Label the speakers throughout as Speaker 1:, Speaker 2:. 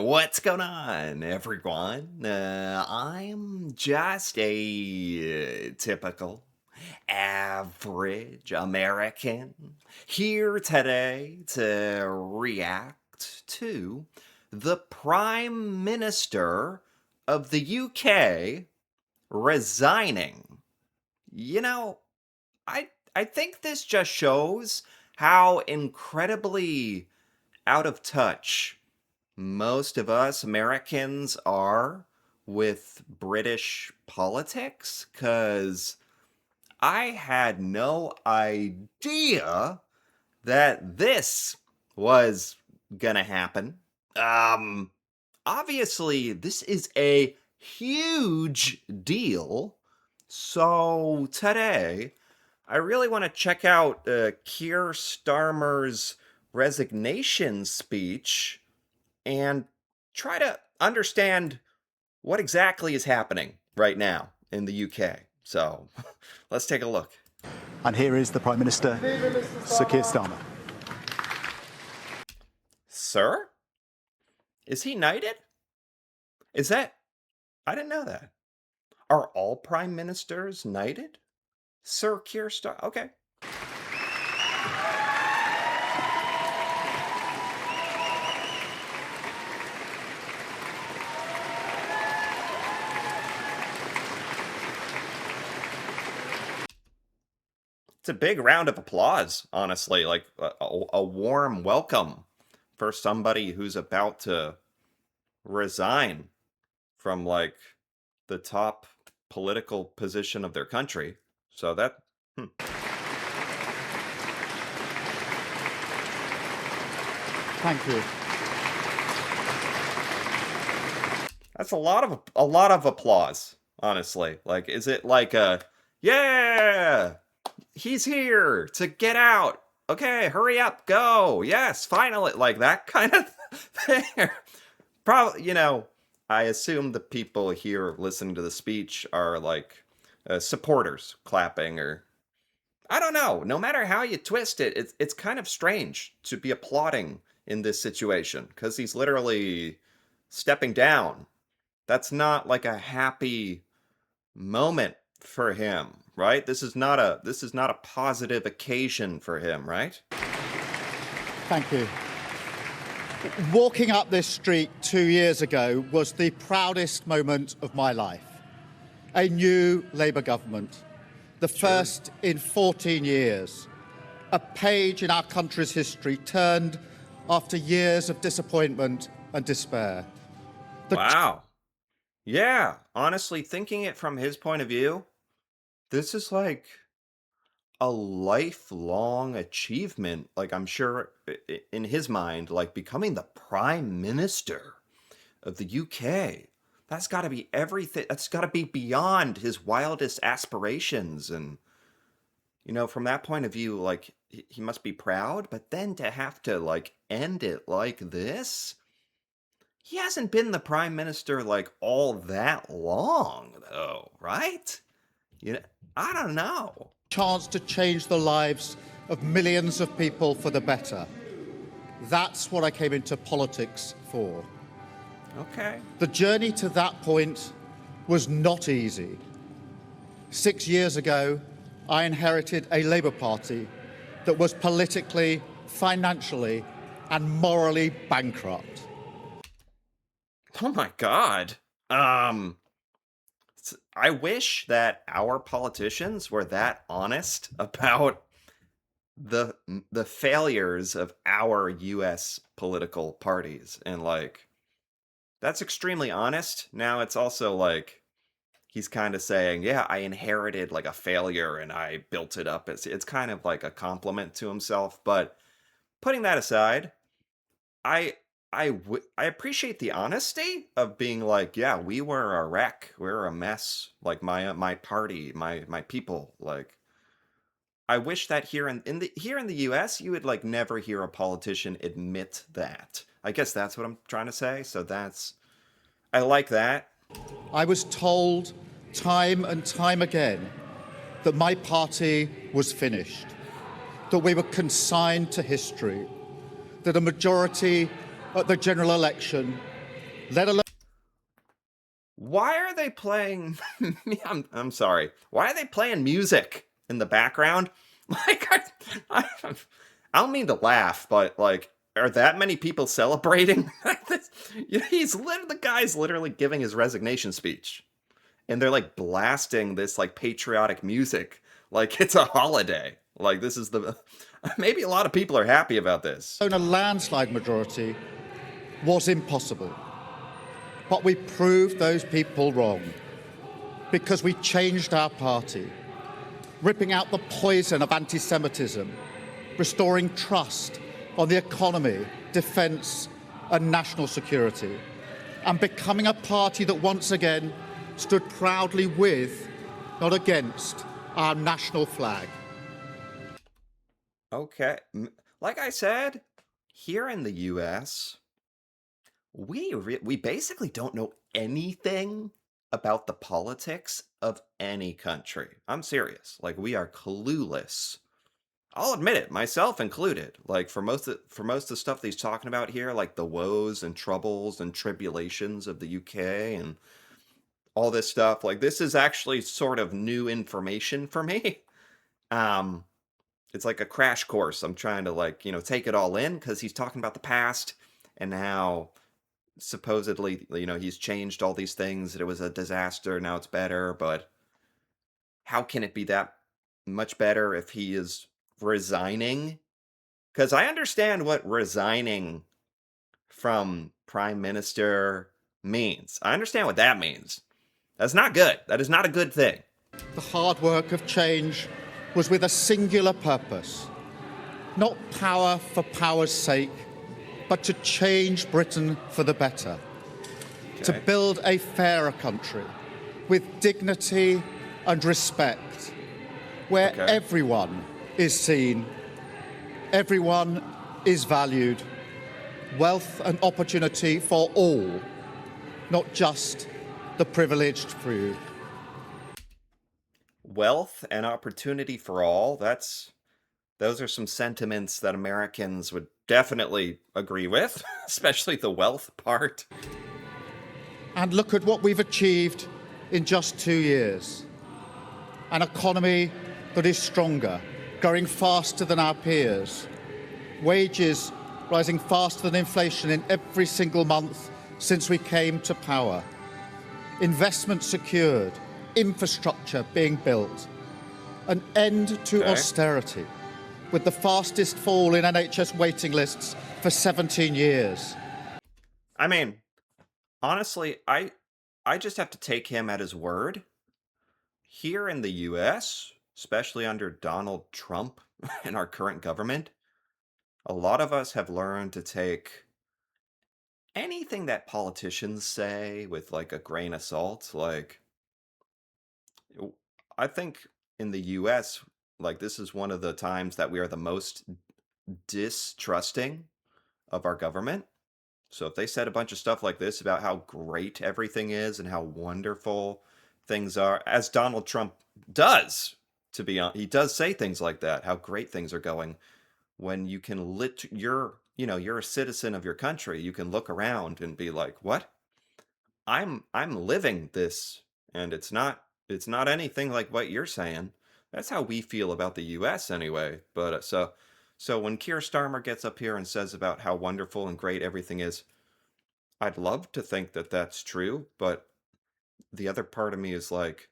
Speaker 1: What's going on, everyone? I'm just a typical, average American here today to react to the Prime Minister of the UK resigning. You know, I think this just shows how incredibly out of touch most of us Americans are with British politics, because I had no idea that this was gonna happen. Um, Obviously, this is a huge deal. So today, I really want to check out Keir Starmer's resignation speech and try to understand what exactly is happening right now in the UK. So let's take a look.
Speaker 2: And here is the Prime Minister, Sir Keir Starmer.
Speaker 1: Sir? Is he knighted? Is that? I didn't know that. Are all prime ministers knighted? Sir Keir Starmer. Okay. It's a big round of applause, honestly, like a warm welcome for somebody who's about to resign from like the top political position of their country. So that
Speaker 2: Thank you.
Speaker 1: that's a lot of applause, honestly. Like, is it like a yeah, he's here to get out. Okay, hurry up, go. Yes, finally, like that kind of thing. Probably, I assume the people here listening to the speech are like supporters clapping, or I don't know. No matter how you twist it, it's kind of strange to be applauding in this situation because he's literally stepping down. That's not like a happy moment for him, right? This is not a positive occasion for him, right?
Speaker 2: Thank you. Walking up this street 2 years ago was the proudest moment of my life. A new Labour government, the first in 14 years. A page in our country's history turned after years of disappointment and despair.
Speaker 1: Wow. Yeah, honestly, thinking it from his point of view, this is like a lifelong achievement. Like, I'm sure in his mind, like becoming the prime minister of the UK. That's got to be everything. That's got to be beyond his wildest aspirations. And, from that point of view, like, he must be proud. But then to have to, like, end it like this, he hasn't been the prime minister, like, all that long, though, right? I don't know.
Speaker 2: Chance to change the lives of millions of people for the better. That's what I came into politics for.
Speaker 1: Okay.
Speaker 2: The journey to that point was not easy. 6 years ago, I inherited a Labour Party that was politically, financially, and morally bankrupt.
Speaker 1: Oh my God. I wish that our politicians were that honest about the the failures of our US political parties, and like that's extremely honest. Now it's also like he's kind of saying, "Yeah, I inherited like a failure and I built it up." It's kind of like a compliment to himself, but putting that aside, I appreciate the honesty of being like, yeah, we were a wreck, we were a mess. Like my party, my people. Like, I wish that here in the U.S. you would like never hear a politician admit that. I guess that's what I'm trying to say. So I like that.
Speaker 2: I was told time and time again that my party was finished, that we were consigned to history, that a majority at the general election let alone
Speaker 1: Why are they playing? I'm sorry. Why are they playing music in the background? Like, I don't mean to laugh, but like, are that many people celebrating? This, the guy's literally giving his resignation speech, and they're like blasting this like patriotic music, like it's a holiday. Like this is the maybe a lot of people are happy about this.
Speaker 2: a landslide majority was impossible. But we proved those people wrong because we changed our party, ripping out the poison of anti-Semitism, restoring trust on the economy, defence and national security, and becoming a party that once again stood proudly with, not against, our national flag.
Speaker 1: Okay, like I said, here in the U.S. We basically don't know anything about the politics of any country. I'm serious. Like we are clueless. I'll admit it, myself included. Like for most of the stuff that he's talking about here, like the woes and troubles and tribulations of the UK and all this stuff, like this is actually sort of new information for me. Um it's like a crash course. I'm trying to like, take it all in cuz he's talking about the past and how supposedly, he's changed all these things. That it was a disaster. Now it's better. But how can it be that much better if he is resigning? Because I understand what resigning from prime minister means. I understand what that means. That's not good. That is not a good thing.
Speaker 2: The hard work of change was with a singular purpose, not power for power's sake, but to change Britain for the better, to
Speaker 1: Okay.
Speaker 2: build a fairer country with dignity and respect, where
Speaker 1: Okay.
Speaker 2: everyone is seen, everyone is valued, wealth and opportunity for all, not just the privileged few.
Speaker 1: Wealth and opportunity for all. Those are some sentiments that Americans would definitely agree with, especially the wealth part.
Speaker 2: And look at what we've achieved in just 2 years. An economy that is stronger, growing faster than our peers, wages rising faster than inflation in every single month since we came to power, investment secured, infrastructure being built, an end to
Speaker 1: Okay.
Speaker 2: austerity, with the fastest fall in NHS waiting lists for 17 years.
Speaker 1: I mean, honestly, I just have to take him at his word. Here in the US, especially under Donald Trump and our current government, a lot of us have learned to take anything that politicians say with like a grain of salt. Like w- I think in the US, like this is one of the times that we are the most distrusting of our government. So if they said a bunch of stuff like this about how great everything is and how wonderful things are, as Donald Trump does, to be honest, he does say things like that, how great things are going. When you can you're a citizen of your country, you can look around and be like, what? I'm living this, and it's not anything like what you're saying. That's how we feel about the U.S. anyway. But so when Keir Starmer gets up here and says about how wonderful and great everything is, I'd love to think that that's true, but the other part of me is like,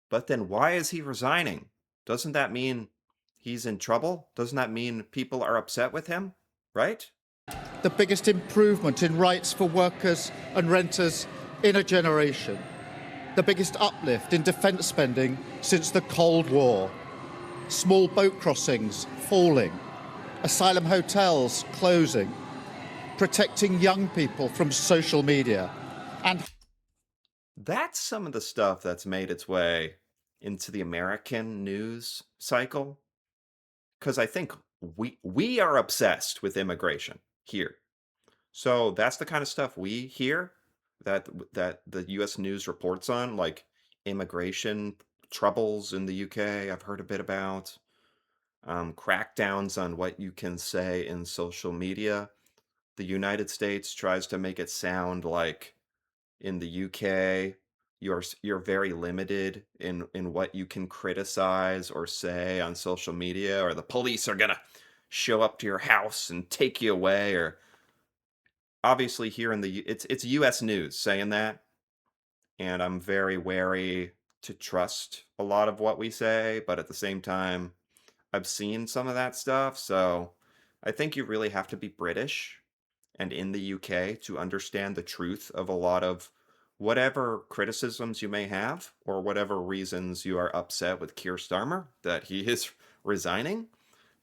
Speaker 1: but then why is he resigning? Doesn't that mean he's in trouble? Doesn't that mean people are upset with him? Right?
Speaker 2: The biggest improvement in rights for workers and renters in a generation. The biggest uplift in defence spending since the Cold War. Small boat crossings falling. Asylum hotels closing. Protecting young people from social media. And
Speaker 1: That's some of the stuff that's made its way into the American news cycle. Because I think we are obsessed with immigration here. So that's the kind of stuff we hear that the US news reports on, like immigration troubles in the UK. I've heard a bit about crackdowns on what you can say in social media. the United States tries to make it sound like in the UK, you're very limited in what you can criticize or say on social media, or the police are gonna show up to your house and take you away. Or obviously here in the it's US news saying that, and I'm very wary to trust a lot of what we say, but at the same time, I've seen some of that stuff, so I think you really have to be British and in the UK to understand the truth of a lot of whatever criticisms you may have, or whatever reasons you are upset with Keir Starmer that he is resigning.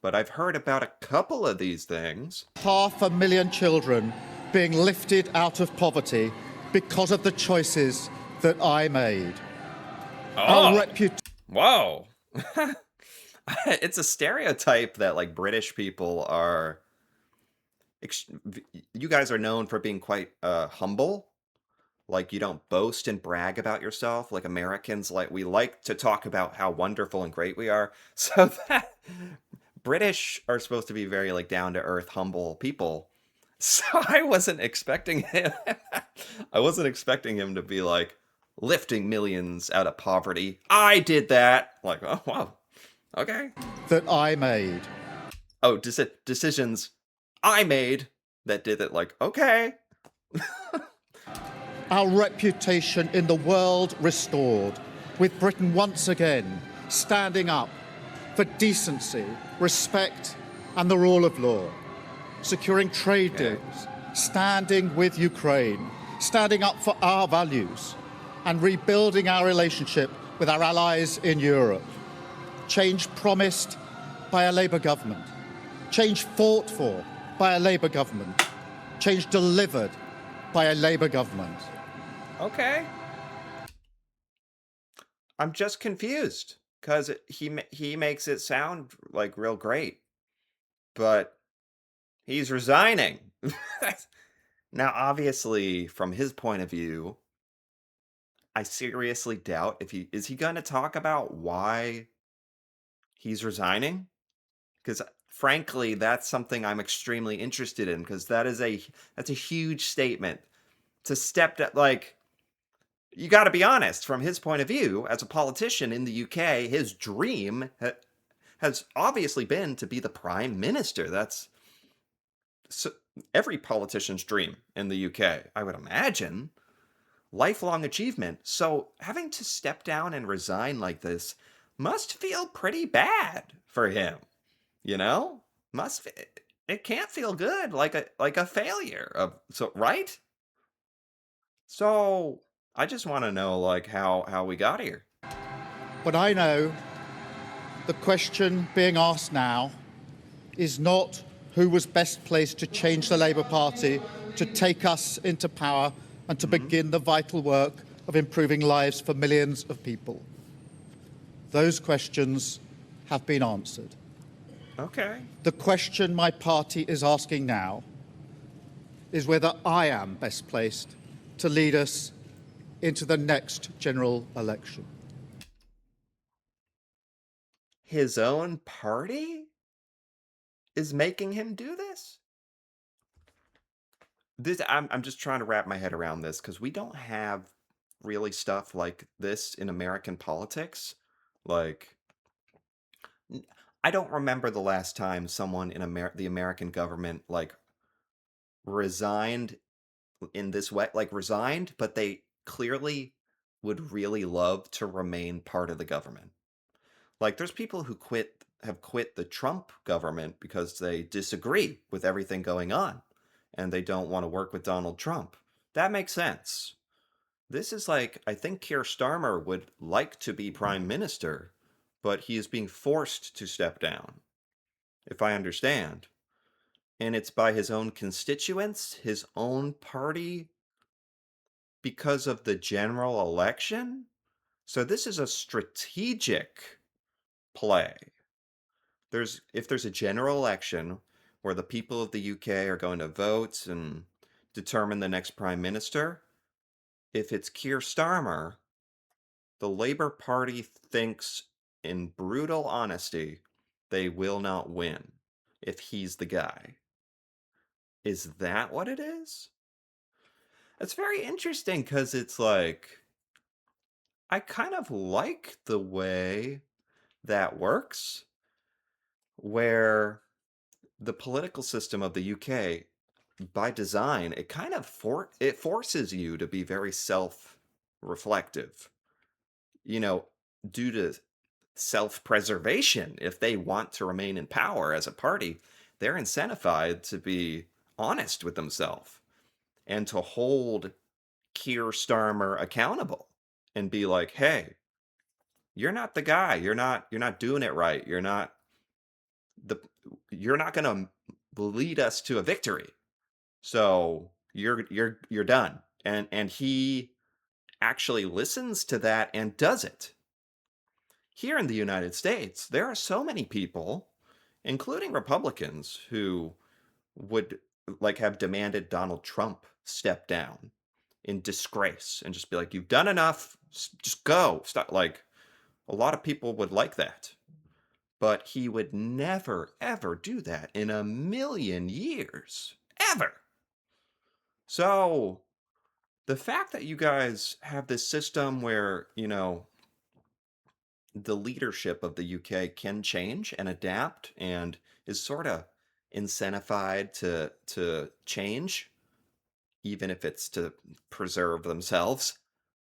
Speaker 1: But I've heard about a couple of these things.
Speaker 2: 500,000 children being lifted out of poverty because of the choices that I made. Our
Speaker 1: Oh,
Speaker 2: reputation.
Speaker 1: whoa. It's a stereotype that like British people are you guys are known for being quite humble. Like you don't boast and brag about yourself like Americans. Like we like to talk about how wonderful and great we are. So that British are supposed to be very like down to earth, humble people. So I wasn't expecting him. I wasn't expecting him to be like lifting millions out of poverty. I did that. Like, oh wow, okay.
Speaker 2: That I made.
Speaker 1: Oh, decisions I made that did it. Like, okay.
Speaker 2: Our reputation in the world restored, with Britain once again standing up for decency, respect, and the rule of law, securing trade deals, standing with Ukraine, standing up for our values, and rebuilding our relationship with our allies in Europe. Change promised by a Labour government, change fought for by a Labour government, change delivered by a Labour government.
Speaker 1: Okay. I'm just confused because he makes it sound like real great, but he's resigning. Now, obviously, from his point of view, I seriously doubt if he is he going to talk about why he's resigning, because frankly, that's something I'm extremely interested in, because that's a huge statement to step that like you got to be honest from his point of view as a politician in the UK, his dream has obviously been to be the prime minister. That's so, every politician's dream in the UK, I would imagine. Lifelong achievement. So having to step down and resign like this must feel pretty bad for him, you know? It can't feel good like a failure of so right? So I just want to know like how we got here.
Speaker 2: But I know the question being asked now is not who was best placed to change the Labour Party, to take us into power and to begin the vital work of improving lives for millions of people. Those questions have been answered.
Speaker 1: Okay.
Speaker 2: The question my party is asking now is whether I am best placed to lead us into the next general election.
Speaker 1: His own party is making him do this? I'm just trying to wrap my head around this because we don't have really stuff like this in American politics. Like n- I don't remember the last time someone in the American government like resigned in this way, like resigned, but they clearly would really love to remain part of the government. Like there's people who have quit the Trump government because they disagree with everything going on and they don't want to work with Donald Trump. That makes sense. This is like I think Keir Starmer would like to be prime minister, but he is being forced to step down, if I understand. And it's by his own constituents, his own party, because of the general election. So this is a strategic play. If there's a general election where the people of the UK are going to vote and determine the next prime minister, if it's Keir Starmer, the Labour Party thinks in brutal honesty they will not win if he's the guy. Is that what it is? It's very interesting because it's like, I kind of like the way that works, where the political system of the UK, by design, it kind of it forces you to be very self-reflective, you know, due to self-preservation. If they want to remain in power as a party, they're incentivized to be honest with themselves and to hold Keir Starmer accountable and be like, "Hey, you're not the guy. You're not doing it right. The you're not going to lead us to a victory. So you're done." And he actually listens to that and does it. Here in the United States, there are so many people, including Republicans, who would like have demanded Donald Trump step down in disgrace and just be like, "You've done enough. Just go. Stop." Like, a lot of people would like that. But he would never, ever do that in a million years. Ever. So, the fact that you guys have this system where, the leadership of the UK can change and adapt and is sort of incentivized to change, even if it's to preserve themselves.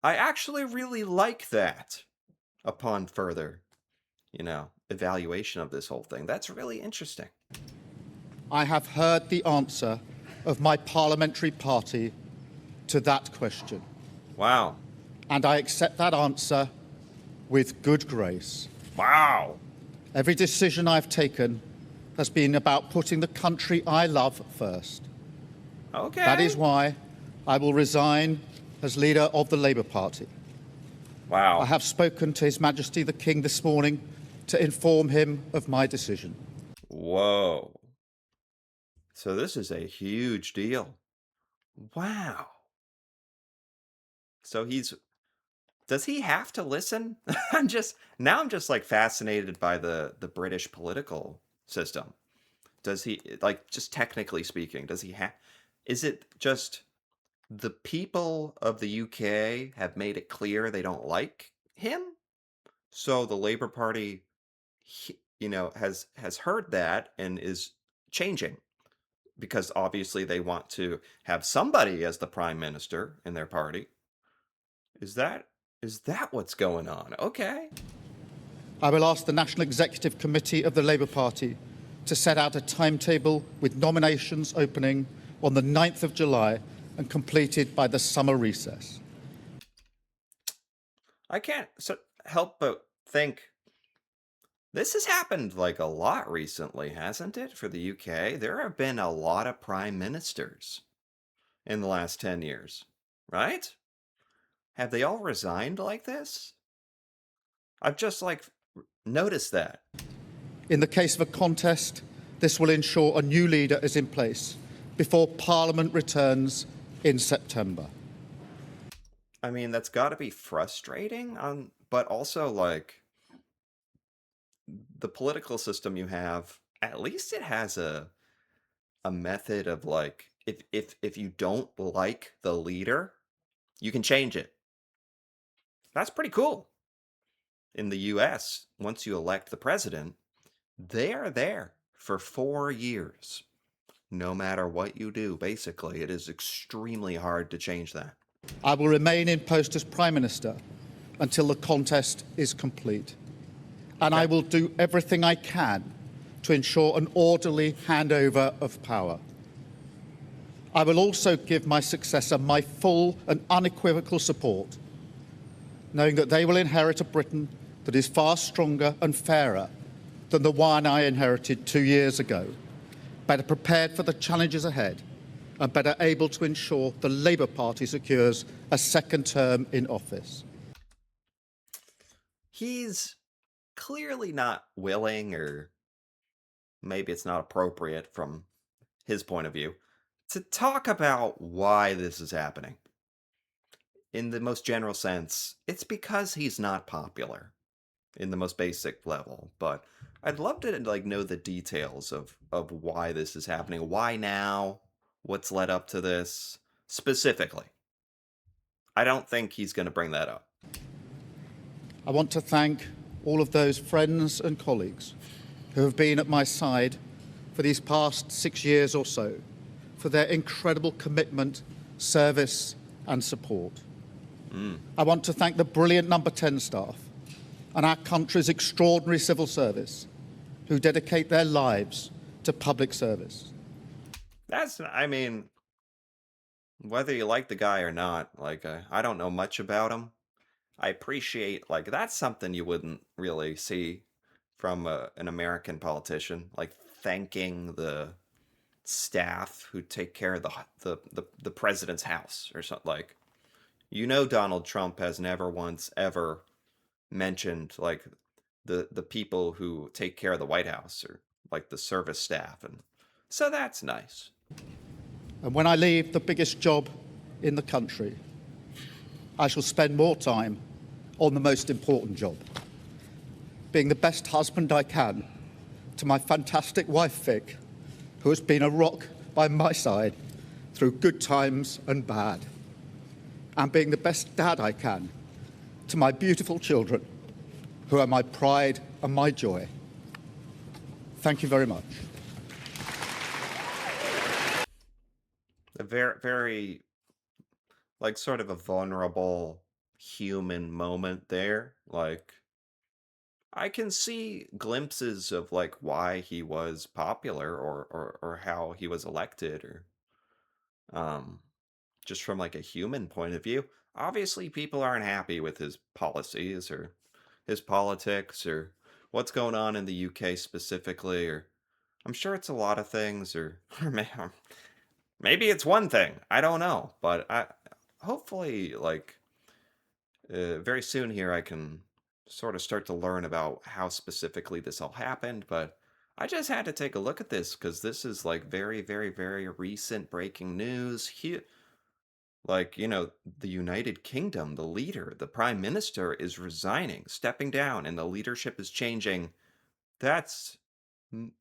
Speaker 1: I actually really like that upon further, evaluation of this whole thing. That's really interesting.
Speaker 2: I have heard the answer of my parliamentary party to that question,
Speaker 1: Wow.
Speaker 2: and I accept that answer with good grace.
Speaker 1: Wow.
Speaker 2: Every decision I've taken has been about putting the country I love first.
Speaker 1: Okay.
Speaker 2: That is why I will resign as leader of the Labour Party.
Speaker 1: Wow.
Speaker 2: I have spoken to His Majesty the King this morning to inform him of my decision.
Speaker 1: Whoa. So this is a huge deal. Wow. So does he have to listen? I'm just like fascinated by the British political system. Does he, like, just technically speaking, does he have, is it just the people of the UK have made it clear they don't like him? So the Labour Party, has heard that and is changing, because obviously they want to have somebody as the prime minister in their party. Is that what's going on? Okay.
Speaker 2: I will ask the National Executive Committee of the Labour Party to set out a timetable with nominations opening on the 9th of July and completed by the summer recess.
Speaker 1: I can't help but think this has happened like a lot recently, hasn't it, for the UK? There have been a lot of prime ministers in the last 10 years, right? Have they all resigned like this? I've just like noticed that.
Speaker 2: In the case of a contest, this will ensure a new leader is in place before Parliament returns in September.
Speaker 1: I mean, that's got to be frustrating, but also like the political system you have, at least it has a method of like, if you don't like the leader, you can change it. That's pretty cool. In the US, once you elect the president, they are there for 4 years. No matter what you do, basically, it is extremely hard to change that.
Speaker 2: I will remain in post as Prime Minister until the contest is complete. And I will do everything I can to ensure an orderly handover of power. I will also give my successor my full and unequivocal support, knowing that they will inherit a Britain that is far stronger and fairer than the one I inherited 2 years ago, better prepared for the challenges ahead, and better able to ensure the Labour Party secures a second term in office.
Speaker 1: He's clearly not willing, or maybe it's not appropriate from his point of view, to talk about why this is happening. In the most general sense, it's because he's not popular in the most basic level, but I'd love to like know the details of why this is happening. Why now? what's led up to this specifically. I don't think he's going to bring that up.
Speaker 2: I want to thank all of those friends and colleagues who have been at my side for these past 6 years or so, for their incredible commitment, service and support. I want to thank the brilliant Number 10 staff and our country's extraordinary civil service who dedicate their lives to public service.
Speaker 1: I mean, whether you like the guy or not, like, I don't know much about him. I appreciate, like, that's something you wouldn't really see from an American politician, like thanking the staff who take care of the president's house or something. Like, Donald Trump has never once ever mentioned like the people who take care of the White House or like the service staff, and so that's nice.
Speaker 2: And when I leave the biggest job in the country, I shall spend more time on the most important job, being the best husband I can to my fantastic wife, Vic, who has been a rock by my side through good times and bad, and being the best dad I can to my beautiful children, who are my pride and my joy. Thank you very much.
Speaker 1: A very, very, like, sort of a vulnerable human moment there. Like, I can see glimpses of like why he was popular, or how he was elected, or um just from like a human point of view. Obviously people aren't happy with his policies or his politics or what's going on in the UK specifically, or I'm sure it's a lot of things, or maybe it's one thing. I don't know, but I hopefully, like, very soon here I can sort of start to learn about how specifically this all happened. But I just had to take a look at this because this is like very, very, very recent breaking news. Like, the United Kingdom, the leader, the prime minister is resigning, stepping down, and the leadership is changing. That's m-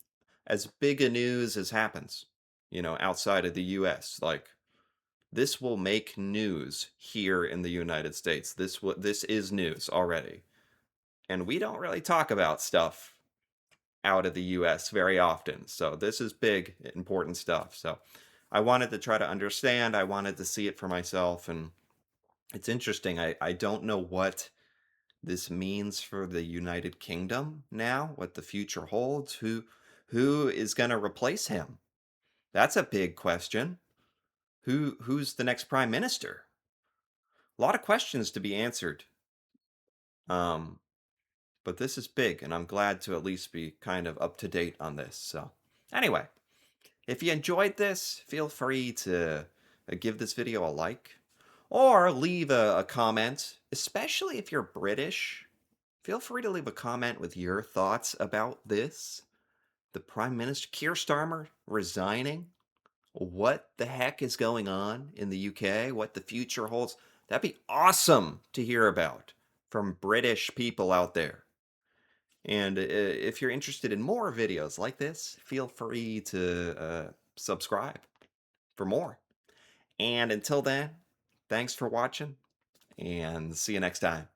Speaker 1: as big a news as happens, outside of the US. Like, this will make news here in the United States. This is news already. And we don't really talk about stuff out of the US very often. So this is big, important stuff. So I wanted to try to understand, I wanted to see it for myself, and it's interesting. I don't know what this means for the United Kingdom now, what the future holds, who is going to replace him. That's a big question. Who's the next prime minister? A lot of questions to be answered. Um, but this is big, and I'm glad to at least be kind of up to date on this. So, anyway, if you enjoyed this, feel free to give this video a like or leave a comment, especially if you're British. Feel free to leave a comment with your thoughts about this. The Prime Minister, Keir Starmer, resigning. What the heck is going on in the UK? What the future holds? That'd be awesome to hear about from British people out there. And if you're interested in more videos like this, feel free to subscribe for more. And until then, thanks for watching, and see you next time.